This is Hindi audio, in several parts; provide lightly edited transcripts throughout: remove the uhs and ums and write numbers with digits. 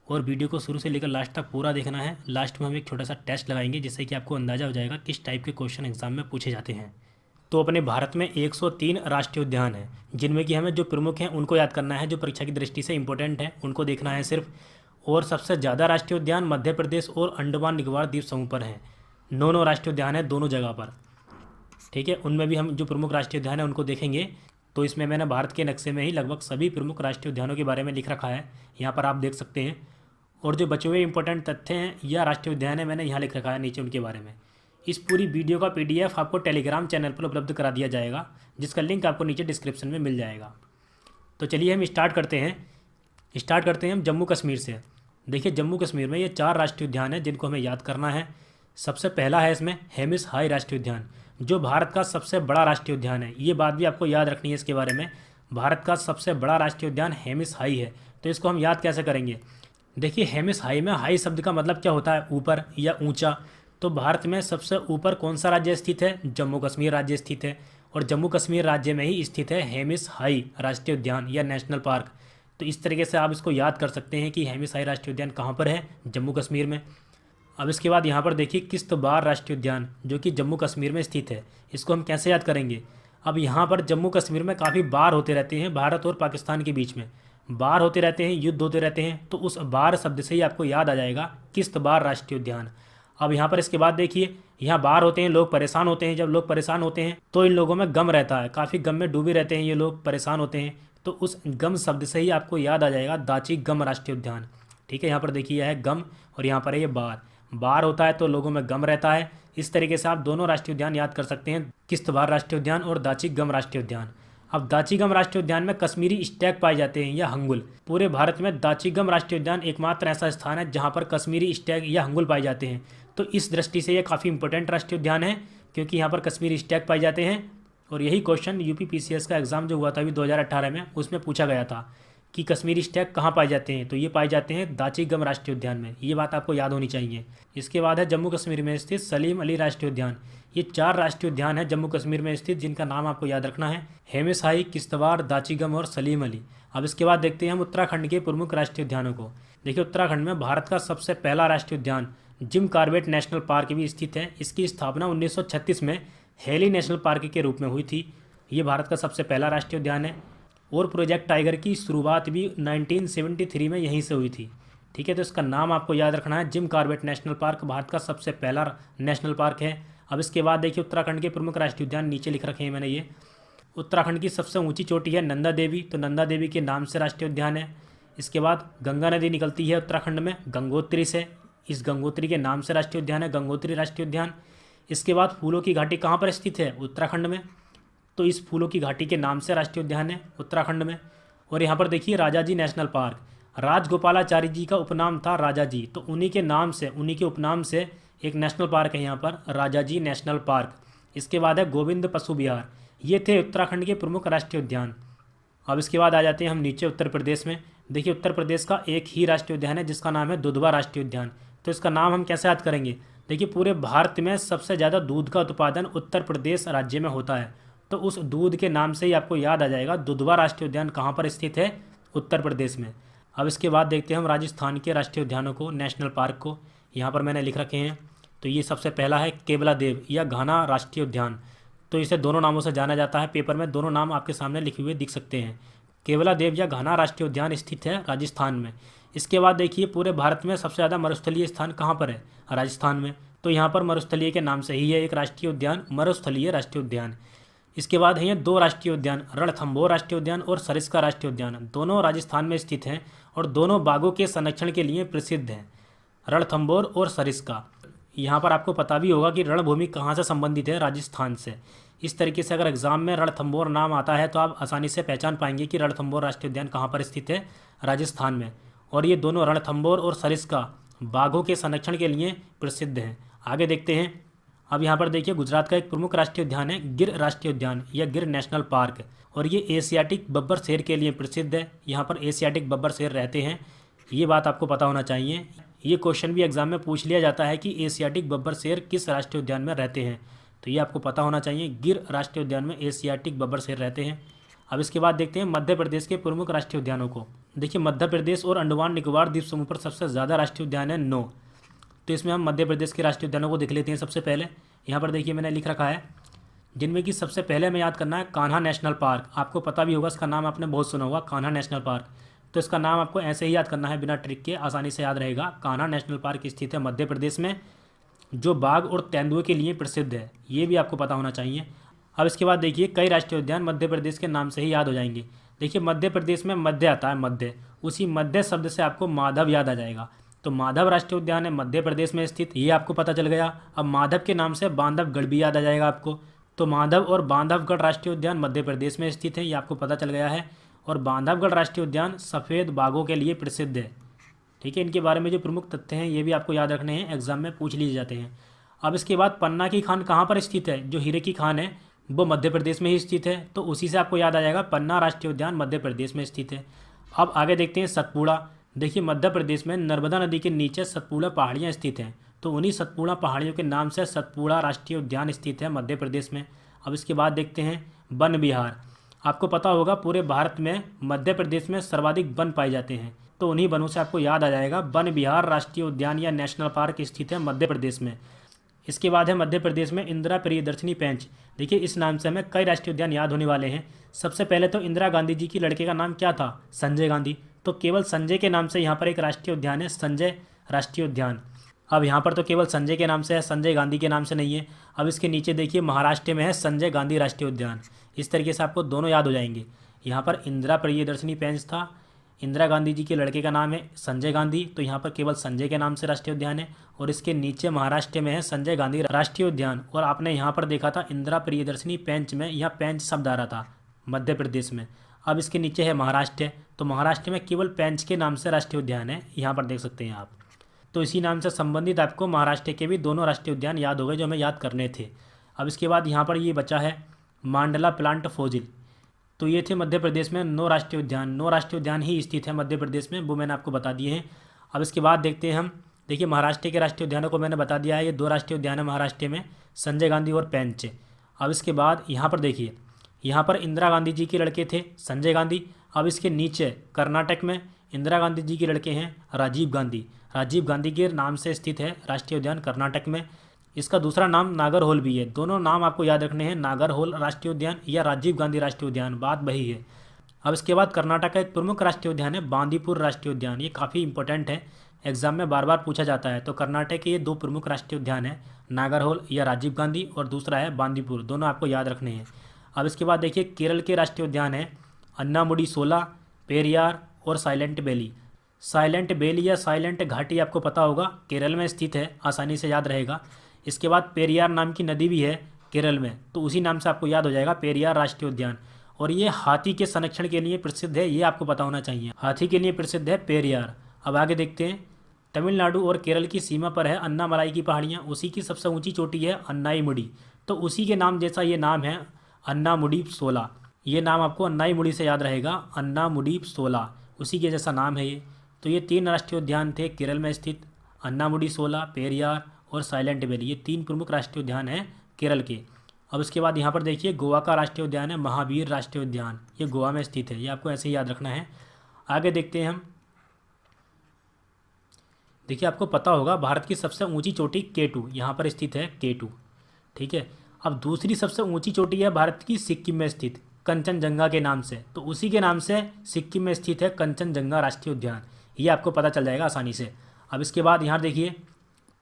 और वीडियो को शुरू से लेकर लास्ट तक पूरा देखना है। लास्ट में हम एक छोटा सा टेस्ट लगाएंगे जिससे कि आपको अंदाज़ा हो जाएगा किस टाइप के क्वेश्चन एग्जाम में पूछे जाते हैं। तो अपने भारत में 103 राष्ट्रीय उद्यान हैं, जिनमें कि हमें जो प्रमुख हैं उनको याद करना है, जो परीक्षा की दृष्टि से इंपॉर्टेंट है उनको देखना है सिर्फ। और सबसे ज़्यादा राष्ट्रीय उद्यान मध्य प्रदेश और अंडमान निकोबार द्वीप समूह पर हैं। 9 राष्ट्रीय उद्यान हैं दोनों जगह पर। ठीक है, उनमें भी हम जो प्रमुख राष्ट्रीय उद्यान है उनको देखेंगे। तो इसमें मैंने भारत के नक्शे में ही लगभग सभी प्रमुख राष्ट्रीय उद्यानों के बारे में लिख रखा है, यहाँ पर आप देख सकते हैं। और जो बचे हुए इंपॉर्टेंट तथ्य हैं या राष्ट्रीय उद्यान है मैंने यहाँ लिख रखा है नीचे उनके बारे में। इस पूरी वीडियो का PDF आपको टेलीग्राम चैनल पर उपलब्ध करा दिया जाएगा, जिसका लिंक आपको नीचे डिस्क्रिप्शन में मिल जाएगा। तो चलिए हम स्टार्ट करते हैं हम जम्मू कश्मीर से। देखिए, जम्मू कश्मीर में ये 4 राष्ट्रीय उद्यान हैं जिनको हमें याद करना है। सबसे पहला है इसमें हेमिस हाई राष्ट्रीय उद्यान, जो भारत का सबसे बड़ा राष्ट्रीय उद्यान है। ये बात भी आपको याद रखनी है इसके बारे में। भारत का सबसे बड़ा राष्ट्रीय उद्यान हेमिस हाई है। तो इसको हम याद कैसे करेंगे? देखिए, हेमिस हाई में हाई शब्द का मतलब क्या होता है? ऊपर या ऊंचा। तो भारत में सबसे ऊपर कौन सा राज्य स्थित है? जम्मू कश्मीर राज्य स्थित है। और जम्मू कश्मीर राज्य में ही स्थित है हेमिस हाई राष्ट्रीय उद्यान या नेशनल पार्क। तो इस तरीके से आप इसको याद कर सकते हैं कि हेमिस हाई राष्ट्रीय उद्यान कहाँ पर है? जम्मू कश्मीर में। अब इसके बाद यहाँ पर देखिए किश्तवाड़ राष्ट्रीय उद्यान, जो कि जम्मू कश्मीर में स्थित है। इसको हम कैसे याद करेंगे? अब यहाँ पर जम्मू कश्मीर में काफ़ी बार होते रहते हैं भारत और पाकिस्तान के बीच में। बार होते रहते हैं, युद्ध होते रहते हैं, तो उस बार शब्द से ही आपको याद आ जाएगा किश्तवाड़ राष्ट्रीय उद्यान। अब यहाँ पर इसके बाद देखिए, यहाँ बार होते हैं, लोग परेशान होते हैं। जब लोग परेशान होते हैं तो इन लोगों में गम रहता है, काफ़ी गम में डूबे रहते हैं ये लोग, परेशान होते हैं। तो उस गम शब्द से ही आपको याद आ जाएगा दाची गम राष्ट्रीय उद्यान। ठीक है, यहाँ पर देखिए यह है गम और यहाँ पर है ये बार। बार होता है तो लोगों में गम रहता है। इस तरीके से आप दोनों राष्ट्रीय उद्यान याद कर सकते हैं, किश्तवाड़ राष्ट्रीय उद्यान और दाची गम राष्ट्रीय उद्यान। अब दाचीगम राष्ट्रीय उद्यान में कश्मीरी स्टैग पाए जाते हैं या हंगुल। पूरे भारत में दाचीगम राष्ट्रीय उद्यान एकमात्र ऐसा स्थान है जहाँ पर कश्मीरी स्टैग या हंगुल पाए जाते हैं। तो इस दृष्टि से यह काफ़ी इंपॉर्टेंट राष्ट्रीय उद्यान है, क्योंकि यहाँ पर कश्मीरी स्टैग पाए जाते हैं। और यही क्वेश्चन UP PCS का एग्जाम जो हुआ था अभी 2018 में, उसमें पूछा गया था कि कश्मीरी स्टैग कहाँ पाए जाते हैं। तो ये पाए जाते हैं दाचीगम राष्ट्रीय उद्यान में। ये बात आपको याद होनी चाहिए। इसके बाद है जम्मू कश्मीर में स्थित सलीम अली राष्ट्रीय उद्यान। ये 4 राष्ट्रीय उद्यान है जम्मू कश्मीर में स्थित, जिनका नाम आपको याद रखना है, हेमिस हाई, किश्तवाड़, दाचीगम और सलीम अली। अब इसके बाद देखते हैं हम उत्तराखंड के प्रमुख राष्ट्रीय उद्यानों को। देखिए, उत्तराखंड में भारत का सबसे पहला राष्ट्रीय उद्यान जिम कॉर्बेट नेशनल पार्क भी स्थित है। इसकी स्थापना 1936 में हेली नेशनल पार्क के रूप में हुई थी। ये भारत का सबसे पहला राष्ट्रीय उद्यान है। और प्रोजेक्ट टाइगर की शुरुआत भी 1973 में यहीं से हुई थी। ठीक है, तो इसका नाम आपको याद रखना है, Jim Corbett national park Bharat का सबसे पहला नेशनल पार्क है। अब इसके बाद देखिए उत्तराखंड के प्रमुख राष्ट्रीय उद्यान नीचे लिख रखे हैं मैंने ये। उत्तराखंड की सबसे ऊंची चोटी है नंदा देवी, तो नंदा देवी के नाम से राष्ट्रीय उद्यान है। इसके बाद गंगा नदी निकलती है उत्तराखंड में गंगोत्री से, इस गंगोत्री के नाम से राष्ट्रीय उद्यान है गंगोत्री राष्ट्रीय उद्यान। इसके बाद फूलों की घाटी कहाँ पर स्थित है? उत्तराखंड में, तो इस फूलों की घाटी के नाम से राष्ट्रीय उद्यान है उत्तराखंड में। और यहाँ पर देखिए राजाजी नेशनल पार्क, राजगोपालाचारी जी का उपनाम था राजा जी, तो उन्हीं के नाम से, उन्हीं के उपनाम से एक नेशनल पार्क है यहाँ पर, राजाजी नेशनल पार्क। इसके बाद है गोविंद पशु विहार। ये थे उत्तराखंड के प्रमुख राष्ट्रीय उद्यान। अब इसके बाद आ जाते हैं हम नीचे उत्तर प्रदेश में। देखिए, उत्तर प्रदेश का एक ही राष्ट्रीय उद्यान है जिसका नाम है दुधवा राष्ट्रीय उद्यान। तो इसका नाम हम कैसे याद करेंगे? देखिए, पूरे भारत में सबसे ज़्यादा दूध का उत्पादन उत्तर प्रदेश राज्य में होता है, तो उस दूध के नाम से ही आपको याद आ जाएगा दुधवा राष्ट्रीय उद्यान कहाँ पर स्थित है? उत्तर प्रदेश में। अब इसके बाद देखते हैं हम राजस्थान के राष्ट्रीय उद्यानों को, नेशनल पार्क को। यहाँ पर मैंने लिख रखे हैं। तो ये सबसे पहला है केवलादेव या घाना राष्ट्रीय उद्यान। तो इसे दोनों नामों से जाना जाता है, पेपर में दोनों नाम आपके सामने लिखे हुए दिख सकते हैं। केवलादेव या घाना राष्ट्रीय उद्यान स्थित है राजस्थान में। इसके बाद देखिए, पूरे भारत में सबसे ज़्यादा मरुस्थलीय स्थान कहाँ पर है? राजस्थान में। तो यहाँ पर मरुस्थलीय के नाम से ही है एक राष्ट्रीय उद्यान, मरुस्थलीय राष्ट्रीय उद्यान। इसके बाद है ये 2 राष्ट्रीय उद्यान, रणथंभौर राष्ट्रीय उद्यान और सरिस्का राष्ट्रीय उद्यान। दोनों राजस्थान में स्थित हैं और दोनों बाघों के संरक्षण के लिए प्रसिद्ध हैं, रणथंभौर और सरिस्का। यहाँ पर आपको पता भी होगा कि रणभूमि कहाँ से संबंधित है? राजस्थान से। इस तरीके से अगर एग्जाम में रणथंभौर नाम आता है तो आप आसानी से पहचान पाएंगे कि रणथंभौर राष्ट्रीय उद्यान कहाँ पर स्थित है? राजस्थान में। और ये दोनों रणथंभौर और सरिस्का बाघों के संरक्षण के लिए प्रसिद्ध हैं। आगे देखते हैं। अब यहाँ पर देखिए, गुजरात का एक प्रमुख राष्ट्रीय उद्यान है गिर राष्ट्रीय उद्यान या गिर नेशनल पार्क, और ये एशियाटिक बब्बर शेर के लिए प्रसिद्ध है। यहाँ पर एशियाटिक बब्बर शेर रहते हैं, ये बात आपको पता होना चाहिए। ये क्वेश्चन भी एग्जाम में पूछ लिया जाता है कि एशियाटिक बब्बर शेर किस राष्ट्रीय उद्यान में रहते हैं, तो ये आपको पता होना चाहिए। गिर राष्ट्रीय उद्यान में एशियाटिक बब्बर शेर रहते हैं। अब इसके बाद देखते हैं मध्य प्रदेश के प्रमुख राष्ट्रीय उद्यानों को। देखिए मध्य प्रदेश और अंडमान निकोबार द्वीप समूह पर सबसे ज़्यादा राष्ट्रीय उद्यान है 9। तो इसमें हम मध्य प्रदेश के राष्ट्रीय उद्यानों को देख लेते हैं। सबसे पहले यहाँ पर देखिए मैंने लिख रखा है, जिनमें कि सबसे पहले हमें याद करना है कान्हा नेशनल पार्क। आपको पता भी होगा, इसका नाम आपने बहुत सुना होगा, कान्हा नेशनल पार्क। तो इसका नाम आपको ऐसे ही याद करना है, बिना ट्रिक के, आसानी से याद रहेगा। कान्हा नेशनल पार्क स्थित है मध्य प्रदेश में, जो बाघ और तेंदुए के लिए प्रसिद्ध है। ये भी आपको पता होना चाहिए। अब इसके बाद देखिए कई राष्ट्रीय उद्यान मध्य प्रदेश के नाम से ही याद हो जाएंगे। देखिए मध्य प्रदेश में मध्य आता है, मध्य, उसी मध्य शब्द से आपको माधव याद आ जाएगा। तो माधव राष्ट्रीय उद्यान है मध्य प्रदेश में स्थित, ये आपको पता चल गया। अब माधव के नाम से बांधवगढ़ भी याद आ जाएगा आपको। तो माधव और बांधवगढ़ राष्ट्रीय उद्यान मध्य प्रदेश में स्थित है, ये आपको पता चल गया है। और बांधवगढ़ राष्ट्रीय उद्यान सफ़ेद बाघों के लिए प्रसिद्ध है। ठीक है, इनके बारे में जो प्रमुख तथ्य हैं ये भी आपको याद रखने हैं, एग्जाम में पूछ लिए जाते हैं। अब इसके बाद पन्ना की खान कहाँ पर स्थित है? जो हीरे की खान है वो मध्य प्रदेश में ही स्थित है, तो उसी से आपको याद आ जाएगा पन्ना राष्ट्रीय उद्यान मध्य प्रदेश में स्थित है। अब आगे देखते हैं सतपुड़ा। देखिए मध्य प्रदेश में नर्मदा नदी के नीचे सतपुड़ा पहाड़ियाँ स्थित हैं, तो उन्हीं सतपुड़ा पहाड़ियों के नाम से सतपुड़ा राष्ट्रीय उद्यान स्थित है मध्य प्रदेश में। अब इसके बाद देखते हैं वन विहार। आपको पता होगा पूरे भारत में मध्य प्रदेश में सर्वाधिक वन पाए जाते हैं, तो उन्हीं वनों से आपको याद आ जाएगा वन विहार राष्ट्रीय उद्यान या नेशनल पार्क स्थित है मध्य प्रदेश में। इसके बाद है मध्य प्रदेश में इंदिरा प्रियदर्शनी पेंच। देखिए इस नाम से हमें कई राष्ट्रीय उद्यान याद होने वाले हैं। सबसे पहले तो इंदिरा गांधी जी की लड़के का नाम क्या था? संजय गांधी। तो केवल संजय के नाम से यहाँ पर एक राष्ट्रीय उद्यान है, संजय राष्ट्रीय उद्यान। अब यहाँ पर तो केवल संजय के नाम से है, संजय गांधी के नाम से नहीं है। अब इसके नीचे देखिए महाराष्ट्र में है संजय गांधी राष्ट्रीय उद्यान। इस तरीके से आपको दोनों याद हो जाएंगे। यहाँ पर इंदिरा प्रियदर्शनी पेंच था, इंदिरा गांधी जी के लड़के का नाम है संजय गांधी, तो यहाँ पर केवल संजय के नाम से राष्ट्रीय उद्यान है। और इसके नीचे महाराष्ट्र में है संजय गांधी राष्ट्रीय उद्यान। और आपने यहाँ पर देखा था इंदिरा प्रियदर्शनी पेंच में, यहाँ पेंच शब्द आ रहा था मध्य प्रदेश में। अब इसके नीचे है महाराष्ट्र, तो महाराष्ट्र में केवल पेंच के नाम से राष्ट्रीय उद्यान है, यहाँ पर देख सकते हैं आप। तो इसी नाम से संबंधित आपको महाराष्ट्र के भी दोनों राष्ट्रीय उद्यान याद हो गए जो हमें याद करने थे। अब इसके बाद यहाँ पर ये बचा है मांडला प्लांट फोजिल। तो ये थे मध्य प्रदेश में 9 राष्ट्रीय उद्यान। 9 राष्ट्रीय उद्यान ही स्थित है मध्य प्रदेश में, वो मैंने आपको बता दिए हैं। अब इसके बाद देखते हैं हम, देखिए महाराष्ट्र के राष्ट्रीय उद्यानों को मैंने बता दिया है, ये 2 राष्ट्रीय उद्यान है महाराष्ट्र में, संजय गांधी और पेंच। अब इसके बाद यहाँ पर देखिए, यहाँ पर इंदिरा गांधी जी के लड़के थे संजय गांधी। अब इसके नीचे कर्नाटक में इंदिरा गांधी जी के लड़के हैं राजीव गांधी। राजीव गांधी के नाम से स्थित है राष्ट्रीय उद्यान कर्नाटक में। इसका दूसरा नाम नागरहोल भी है। दोनों नाम आपको याद रखने हैं, नागरहोल राष्ट्रीय उद्यान या राजीव गांधी राष्ट्रीय उद्यान, बात वही है। अब इसके बाद कर्नाटक का एक प्रमुख राष्ट्रीय उद्यान है बांदीपुर राष्ट्रीय उद्यान। ये काफ़ी इंपॉर्टेंट है, एग्जाम में बार बार पूछा जाता है। तो कर्नाटक के ये 2 प्रमुख राष्ट्रीय उद्यान है, नागरहोल या राजीव गांधी, और दूसरा है बांदीपुर, दोनों आपको याद रखने हैं। अब इसके बाद देखिए केरल के राष्ट्रीय उद्यान है अन्नामुडी सोला, पेरियार और साइलेंट वैली। साइलेंट वैली या साइलेंट घाटी आपको पता होगा केरल में स्थित है, आसानी से याद रहेगा। इसके बाद पेरियार नाम की नदी भी है केरल में, तो उसी नाम से आपको याद हो जाएगा पेरियार राष्ट्रीय उद्यान। और ये हाथी के संरक्षण के लिए प्रसिद्ध है, ये आपको पता होना चाहिए, हाथी के लिए प्रसिद्ध है पेरियार। अब आगे देखते हैं, तमिलनाडु और केरल की सीमा पर है अन्नामलाई की पहाड़ियाँ, उसी की सबसे ऊंची चोटी है अन्नाईमुडी। तो उसी के नाम जैसा ये नाम है अन्नामुडी सोला, ये नाम आपको अन्नाईमुडी से याद रहेगा, अन्नामुडी सोला, उसी के जैसा नाम है ये। तो ये 3 राष्ट्रीय उद्यान थे केरल में स्थित, अन्नामुडी सोला, पेरियार और साइलेंट वैली। ये 3 प्रमुख राष्ट्रीय उद्यान हैं केरल के। अब इसके बाद यहाँ पर देखिए गोवा का राष्ट्रीय उद्यान है महावीर राष्ट्रीय उद्यान, ये गोवा में स्थित है, ये आपको ऐसे ही याद रखना है। आगे देखते हैं हम, देखिए आपको पता होगा भारत की सबसे ऊंची चोटी K2 यहाँ पर स्थित है, K2, ठीक है। अब दूसरी सबसे ऊंची चोटी है भारत की सिक्किम में स्थित, कंचनजंगा के नाम से, तो उसी के नाम से सिक्किम में स्थित है कंचनजंगा राष्ट्रीय उद्यान, ये आपको पता चल जाएगा आसानी से। अब इसके बाद यहाँ देखिए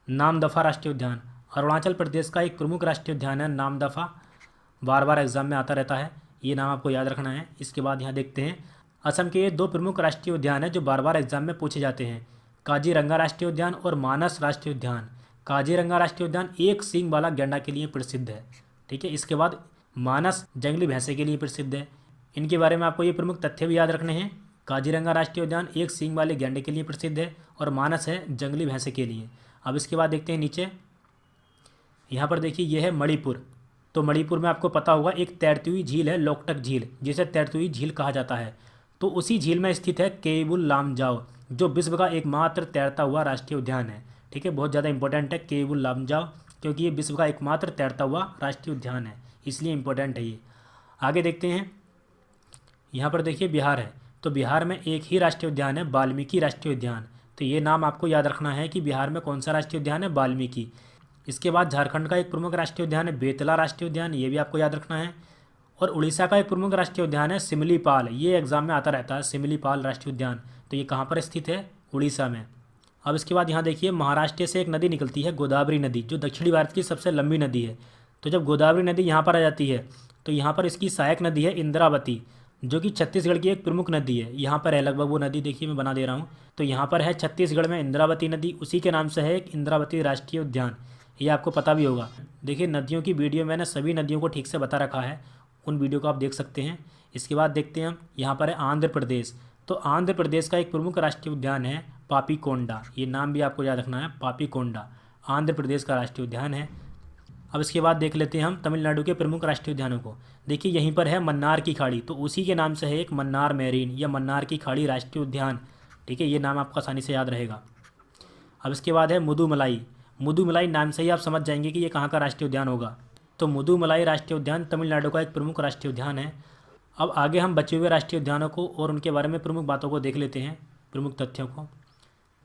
नामदफा राष्ट्रीय उद्यान, अरुणाचल प्रदेश का एक प्रमुख राष्ट्रीय उद्यान है नामदफा, बार बार एग्जाम में आता रहता है, ये नाम आपको याद रखना है। इसके बाद यहाँ देखते हैं असम के ये 2 प्रमुख राष्ट्रीय उद्यान हैं जो बार बार एग्जाम में पूछे जाते हैं, काजीरंगा राष्ट्रीय उद्यान और मानस राष्ट्रीय उद्यान। काजीरंगा राष्ट्रीय उद्यान एक सींग वाला गैंडा के लिए प्रसिद्ध है, ठीक है। इसके बाद मानस जंगली भैंसे के लिए प्रसिद्ध है। इनके बारे में आपको ये प्रमुख तथ्य भी याद रखने हैं, काजीरंगा राष्ट्रीय उद्यान एक सींग वाले गैंडे के लिए प्रसिद्ध है और मानस है जंगली भैंसे के लिए। अब इसके बाद देखते हैं नीचे, यहाँ पर देखिए ये है मणिपुर। तो मणिपुर में आपको पता होगा एक तैरती हुई झील है लोकटक झील, जिसे तैरती हुई झील कहा जाता है। तो उसी झील में स्थित है केबुल लामजाओ, जो विश्व का एकमात्र तैरता हुआ राष्ट्रीय उद्यान है, ठीक है। बहुत ज़्यादा इंपॉर्टेंट है केबुल लामजाओ, क्योंकि ये विश्व का एकमात्र तैरता हुआ राष्ट्रीय उद्यान है, इसलिए इंपॉर्टेंट है ये। आगे देखते हैं, यहाँ पर देखिए बिहार है। तो बिहार में एक ही राष्ट्रीय उद्यान है, वाल्मीकि राष्ट्रीय उद्यान। तो ये नाम आपको याद रखना है कि बिहार में कौन सा राष्ट्रीय उद्यान है, वाल्मीकि। इसके बाद झारखंड का एक प्रमुख राष्ट्रीय उद्यान है बेतला राष्ट्रीय उद्यान, ये भी आपको याद रखना है। और उड़ीसा का एक प्रमुख राष्ट्रीय उद्यान है सिमलीपाल, ये एग्जाम में आता रहता है, सिमलीपाल राष्ट्रीय उद्यान। तो ये कहाँ पर स्थित है, उड़ीसा में। अब इसके बाद यहाँ देखिए महाराष्ट्र से एक नदी निकलती है, गोदावरी नदी, जो दक्षिणी भारत की सबसे लंबी नदी है। तो जब गोदावरी नदी यहाँ पर आ जाती है तो यहाँ पर इसकी सहायक नदी है इंद्रावती, जो कि छत्तीसगढ़ की एक प्रमुख नदी है। यहाँ पर है लगभग वो नदी, देखिए मैं बना दे रहा हूँ। तो यहाँ पर है छत्तीसगढ़ में इंद्रावती नदी, उसी के नाम से है एक इंद्रावती राष्ट्रीय उद्यान, ये आपको पता भी होगा। देखिए नदियों की वीडियो मैंने सभी नदियों को ठीक से बता रखा है, उन वीडियो को आप देख सकते हैं। इसके बाद देखते हैं हम, यहाँ पर है आंध्र प्रदेश। तो आंध्र प्रदेश का एक प्रमुख राष्ट्रीय उद्यान है पापीकोंडा, ये नाम भी आपको याद रखना है, पापीकोंडा आंध्र प्रदेश का राष्ट्रीय उद्यान है। अब इसके बाद देख लेते हैं हम तमिलनाडु के प्रमुख राष्ट्रीय उद्यानों को। देखिए यहीं पर है मन्नार की खाड़ी, तो उसी के नाम से है एक मन्नार मैरीन या मन्नार की खाड़ी राष्ट्रीय उद्यान। ठीक है, ये नाम आपको आसानी से याद रहेगा। अब इसके बाद है मुदुमलाई। मुदुमलाई नाम से ही आप समझ जाएंगे कि ये कहाँ का राष्ट्रीय उद्यान होगा। तो मुदुमलाई राष्ट्रीय उद्यान तमिलनाडु का एक प्रमुख राष्ट्रीय उद्यान है। अब आगे हम बचे हुए राष्ट्रीय उद्यानों को और उनके बारे में प्रमुख बातों को देख लेते हैं, प्रमुख तथ्यों को।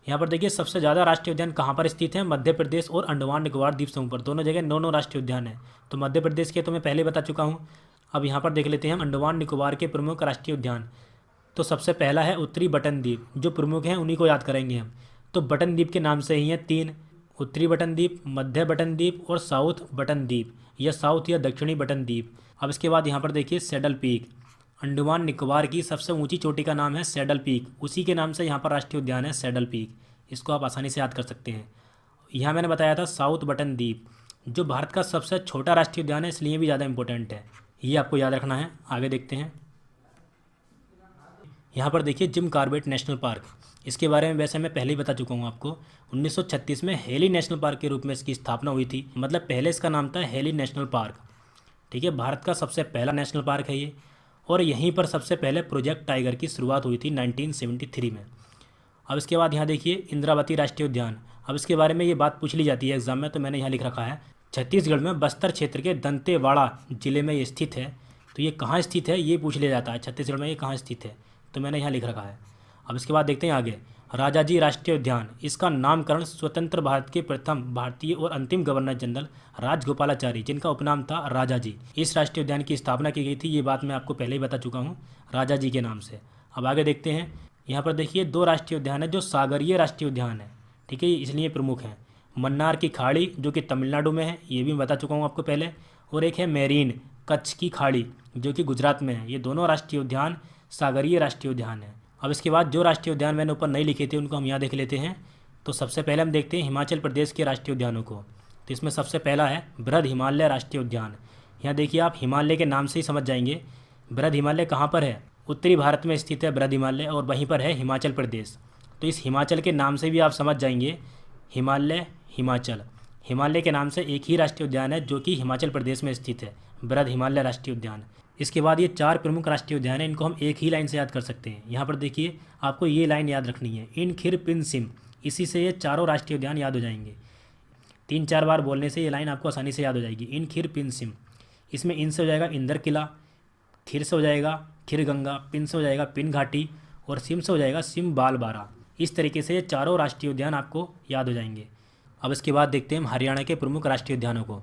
यहाँ पर देखिए सबसे ज़्यादा राष्ट्रीय उद्यान कहाँ पर स्थित है, मध्य प्रदेश और अंडमान निकोबार द्वीप समूह पर, दोनों जगह 9 राष्ट्रीय उद्यान है। तो मध्य प्रदेश के तो मैं पहले बता चुका हूँ। अब यहाँ पर देख लेते हैं हम अंडमान निकोबार के प्रमुख राष्ट्रीय उद्यान। तो सबसे पहला है उत्तरी बटन द्वीप, जो प्रमुख हैं उन्हीं को याद करेंगे हम। तो बटन द्वीप के नाम से ही हैं 3, उत्तरी बटन द्वीप, मध्य बटन द्वीप और साउथ बटन द्वीप, या साउथ या दक्षिणी बटन द्वीप। अब इसके बाद यहाँ पर देखिए सैडल पीक, अंडमान निकोबार की सबसे ऊंची चोटी का नाम है सैडल पीक, उसी के नाम से यहाँ पर राष्ट्रीय उद्यान है सैडल पीक। इसको आप आसानी से याद कर सकते हैं। यहाँ मैंने बताया था साउथ बटन द्वीप, जो भारत का सबसे छोटा राष्ट्रीय उद्यान है, इसलिए भी ज़्यादा इंपॉर्टेंट है, ये आपको याद रखना है। आगे देखते हैं, यहाँ पर देखिए जिम कॉर्बेट नेशनल पार्क, इसके बारे में वैसे मैं पहले ही बता चुका हूँ आपको। 1936 में हेली नेशनल पार्क के रूप में इसकी स्थापना हुई थी, मतलब पहले इसका नाम था हेली नेशनल पार्क। ठीक है, भारत का सबसे पहला नेशनल पार्क है ये, और यहीं पर सबसे पहले प्रोजेक्ट टाइगर की शुरुआत हुई थी 1973 में। अब इसके बाद यहाँ देखिए इंद्रावती राष्ट्रीय उद्यान। अब इसके बारे में ये बात पूछ ली जाती है एग्जाम में, तो मैंने यहाँ लिख रखा है छत्तीसगढ़ में बस्तर क्षेत्र के दंतेवाड़ा जिले में ये स्थित है। तो ये कहाँ स्थित है ये पूछ लिया जाता है, छत्तीसगढ़ में ये कहाँ स्थित है, तो मैंने यहाँ लिख रखा है। अब इसके बाद देखते हैं आगे, राजाजी राष्ट्रीय उद्यान। इसका नामकरण स्वतंत्र भारत के प्रथम भारतीय और अंतिम गवर्नर जनरल राजगोपालाचारी, जिनका उपनाम था राजाजी, इस राष्ट्रीय उद्यान की स्थापना की गई थी। ये बात मैं आपको पहले ही बता चुका हूँ, राजाजी के नाम से। अब आगे देखते हैं, यहाँ पर देखिए 2 राष्ट्रीय उद्यान है जो सागरीय राष्ट्रीय उद्यान है। ठीक है, इसलिए प्रमुख हैं। मन्नार की खाड़ी जो कि तमिलनाडु में है, ये भी मैं बता चुका हूँ आपको पहले, और एक है मेरीन कच्छ की खाड़ी जो कि गुजरात में है। ये दोनों राष्ट्रीय उद्यान सागरीय राष्ट्रीय उद्यान है। अब इसके बाद जो राष्ट्रीय उद्यान मैंने ऊपर नहीं लिखे थे उनको हम यहाँ देख लेते हैं। तो सबसे पहले हम देखते हैं हिमाचल प्रदेश के राष्ट्रीय उद्यानों को। तो इसमें सबसे पहला है बृहद हिमालय राष्ट्रीय उद्यान। यहाँ देखिए आप हिमालय के नाम से ही समझ जाएंगे, बृहद हिमालय कहाँ पर है, उत्तरी भारत में स्थित है बृहद हिमालय, और वहीं पर है हिमाचल प्रदेश। तो इस हिमाचल के नाम से भी आप समझ जाएंगे, हिमालय हिमाचल, हिमालय के नाम से एक ही राष्ट्रीय उद्यान है जो कि हिमाचल प्रदेश में स्थित है, बृहद हिमालय राष्ट्रीय उद्यान। इसके बाद ये 4 प्रमुख राष्ट्रीय उद्यान हैं, इनको हम एक ही लाइन से याद कर सकते हैं। यहाँ पर देखिए आपको ये लाइन याद रखनी है, इन खिर पिन सिम, इसी से ये चारों राष्ट्रीय उद्यान याद हो जाएंगे। 3-4 बार बोलने से ये लाइन आपको आसानी से याद हो जाएगी, इन खिर पिन सिम। इसमें इन से हो जाएगा इंदर किला, खिर से हो जाएगा खिर गंगा, पिन से हो जाएगा पिन घाटी, और सिम से हो जाएगा सिम बालबारा। इस तरीके से ये चारों राष्ट्रीय उद्यान आपको याद हो जाएंगे। अब इसके बाद देखते हैं हम हरियाणा के प्रमुख राष्ट्रीय उद्यानों को।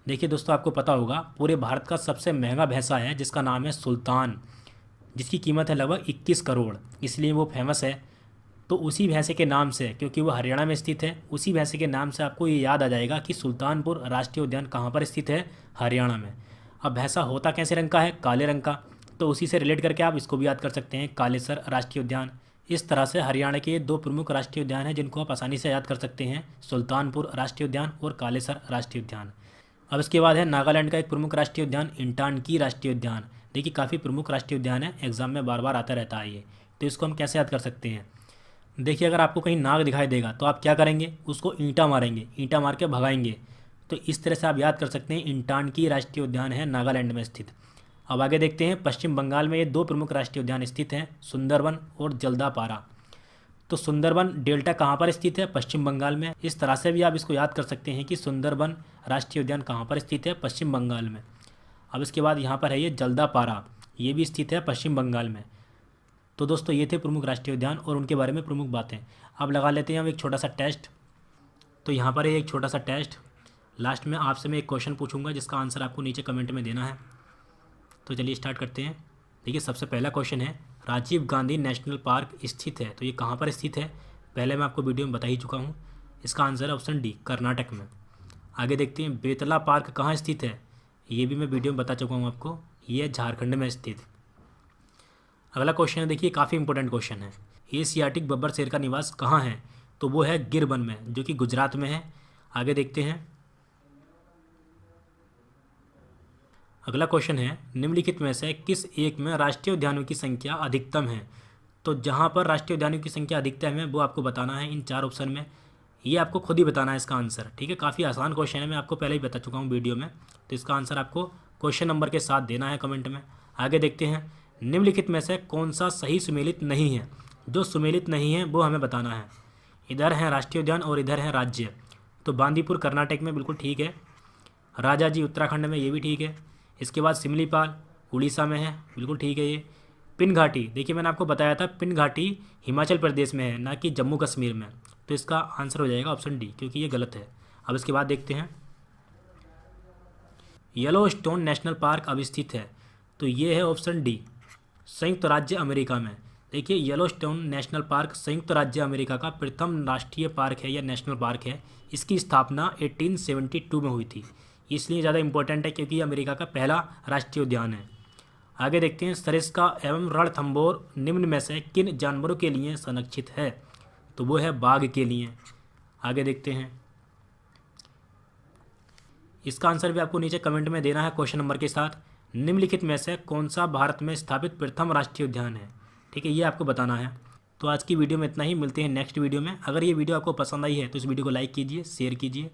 देखिए दोस्तों, आपको पता होगा पूरे भारत का सबसे महंगा भैंसा है जिसका नाम है सुल्तान, जिसकी कीमत है लगभग 21 करोड़, इसलिए वो फेमस है। तो उसी भैंसे के नाम से, क्योंकि वो हरियाणा में स्थित है, उसी भैंसे के नाम से आपको ये याद आ जाएगा कि सुल्तानपुर राष्ट्रीय उद्यान कहाँ पर स्थित है, हरियाणा में। अब भैंसा होता कैसे रंग का है, काले रंग का, तो उसी से रिलेट करके आप इसको भी याद कर सकते हैं, कालेसर राष्ट्रीय उद्यान। इस तरह से हरियाणा के 2 प्रमुख राष्ट्रीय उद्यान हैं जिनको आप आसानी से याद कर सकते हैं, सुल्तानपुर राष्ट्रीय उद्यान और कालेसर राष्ट्रीय उद्यान। अब इसके बाद है नागालैंड का एक प्रमुख राष्ट्रीय उद्यान इंटानकी राष्ट्रीय उद्यान। देखिए काफ़ी प्रमुख राष्ट्रीय उद्यान है, एग्जाम में बार बार आता रहता है ये। तो इसको हम कैसे याद कर सकते हैं, देखिए अगर आपको कहीं नाग दिखाई देगा तो आप क्या करेंगे, उसको ईंटा मारेंगे, ईंटा मार के भगाएंगे। तो इस तरह से आप याद कर सकते हैं, इंटानकी राष्ट्रीय उद्यान है नागालैंड में स्थित। अब आगे देखते हैं, पश्चिम बंगाल में ये 2 प्रमुख राष्ट्रीय उद्यान स्थित हैं, सुंदरवन और जल्दापारा। तो सुंदरवन डेल्टा कहाँ पर स्थित है, पश्चिम बंगाल में। इस तरह से भी आप इसको याद कर सकते हैं कि सुंदरवन राष्ट्रीय उद्यान कहाँ पर स्थित है, पश्चिम बंगाल में। अब इसके बाद यहाँ पर है ये जल्दापारा, ये भी स्थित है पश्चिम बंगाल में। तो दोस्तों ये थे प्रमुख राष्ट्रीय उद्यान और उनके बारे में प्रमुख बातें। अब लगा लेते हैं हम एक छोटा सा टेस्ट। तो यहाँ पर है एक छोटा सा टेस्ट। लास्ट में आपसे मैं एक क्वेश्चन पूछूंगा जिसका आंसर आपको नीचे कमेंट में देना है। तो चलिए स्टार्ट करते हैं। देखिए सबसे पहला क्वेश्चन है, राजीव गांधी नेशनल पार्क स्थित है, तो ये कहाँ पर स्थित है? पहले मैं आपको वीडियो में बता ही चुका हूँ। इसका आंसर है ऑप्शन डी, कर्नाटक में। आगे देखते हैं, बेतला पार्क कहाँ स्थित है? ये भी मैं वीडियो में बता चुका हूँ आपको, ये है झारखंड में स्थित। अगला क्वेश्चन है, देखिए काफ़ी इंपॉर्टेंट क्वेश्चन है, एशियाटिक बब्बर शेर का निवास कहाँ है? तो वो है गिर वन में, जो कि गुजरात में है। आगे देखते हैं, अगला क्वेश्चन है, निम्नलिखित में से किस एक में राष्ट्रीय उद्यानों की संख्या अधिकतम है? तो जहाँ पर राष्ट्रीय उद्यानों की संख्या अधिकतम है वो आपको बताना है इन 4 ऑप्शन में। ये आपको खुद ही बताना है इसका आंसर, ठीक है। काफ़ी आसान क्वेश्चन है, मैं आपको पहले ही बता चुका हूँ वीडियो में। तो इसका आंसर आपको क्वेश्चन नंबर के साथ देना है कमेंट में। आगे देखते हैं, निम्नलिखित में से कौन सा सही सुमेलित नहीं है? जो सुमेलित नहीं है वो हमें बताना है। इधर है राष्ट्रीय उद्यान और इधर है राज्य। तो बांदीपुर कर्नाटक में, बिल्कुल ठीक है। राजाजी उत्तराखंड में, ये भी ठीक है। इसके बाद सिमलीपाल उड़ीसा में है, बिल्कुल ठीक है ये। पिन घाटी, देखिए मैंने आपको बताया था पिन घाटी हिमाचल प्रदेश में है, ना कि जम्मू कश्मीर में। तो इसका आंसर हो जाएगा ऑप्शन डी, क्योंकि ये गलत है। अब इसके बाद देखते हैं, येलोस्टोन नेशनल पार्क अब स्थित है, तो ये है ऑप्शन डी, संयुक्त राज्य अमेरिका में। देखिए येलोस्टोन नेशनल पार्क संयुक्त राज्य अमेरिका का प्रथम राष्ट्रीय पार्क है या नेशनल पार्क है। इसकी स्थापना 1872 में हुई थी, इसलिए ज़्यादा इंपॉर्टेंट है क्योंकि ये अमेरिका का पहला राष्ट्रीय उद्यान है। आगे देखते हैं, सरिस्का एवं रणथंभौर निम्न में से किन जानवरों के लिए संरक्षित है? तो वो है बाघ के लिए। आगे देखते हैं, इसका आंसर भी आपको नीचे कमेंट में देना है क्वेश्चन नंबर के साथ। निम्नलिखित में से कौन सा भारत में स्थापित प्रथम राष्ट्रीय उद्यान है? ठीक है, ये आपको बताना है। तो आज की वीडियो में इतना ही, मिलते हैं नेक्स्ट वीडियो में। अगर ये वीडियो आपको पसंद आई है तो इस वीडियो को लाइक कीजिए, शेयर कीजिए।